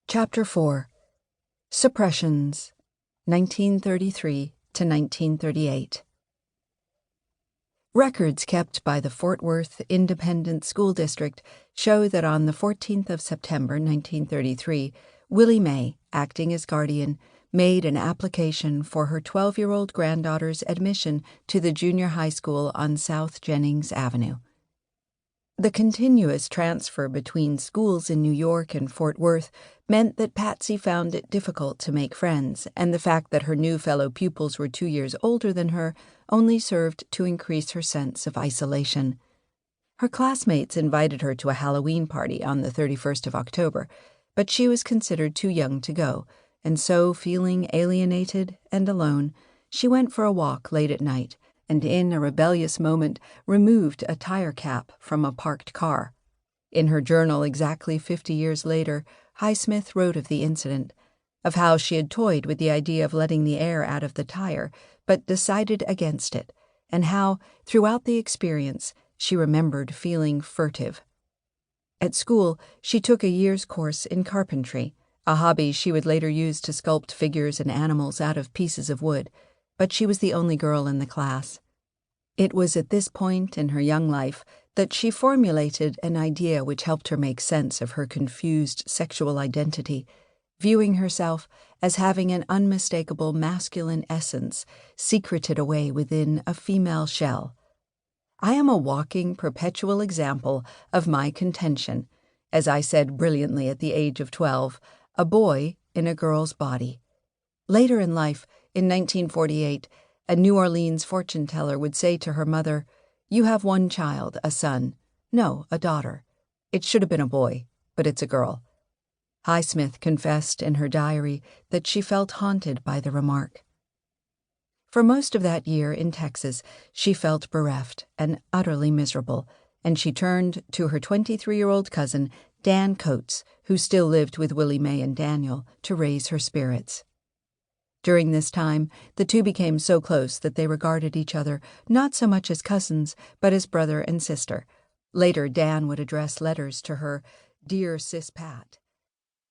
Chapter 4. Suppressions, 1933 to 1938. Records kept by the Fort Worth Independent School District show that on the 14th of September 1933, Willie Mae, acting as guardian, made an application for her 12-year-old granddaughter's admission to the junior high school on South Jennings Avenue. The continuous transfer between schools in New York and Fort Worth meant that Patsy found it difficult to make friends, and the fact that her new fellow pupils were 2 years older than her only served to increase her sense of isolation. Her classmates invited her to a Halloween party on the 31st of October, but she was considered too young to go, and so, feeling alienated and alone, she went for a walk late at night, and in a rebellious moment removed a tire cap from a parked car. In her journal exactly 50 years later, Highsmith wrote of the incident, of how she had toyed with the idea of letting the air out of the tire, but decided against it, and how, throughout the experience, she remembered feeling furtive. At school, she took a year's course in carpentry, a hobby she would later use to sculpt figures and animals out of pieces of wood, but she was the only girl in the class. It was at this point in her young life that she formulated an idea which helped her make sense of her confused sexual identity, viewing herself as having an unmistakable masculine essence secreted away within a female shell. "I am a walking, perpetual example of my contention," as I said brilliantly at the age of 12, a boy in a girl's body. Later in life, in 1948, a New Orleans fortune teller would say to her mother, "You have one child, a son. No, a daughter. It should have been a boy, but it's a girl." Highsmith confessed in her diary that she felt haunted by the remark. For most of that year in Texas, she felt bereft and utterly miserable, and she turned to her 23-year-old cousin, Dan Coates, who still lived with Willie Mae and Daniel, to raise her spirits. During this time, the two became so close that they regarded each other not so much as cousins, but as brother and sister. Later, Dan would address letters to her, "Dear Sis Pat."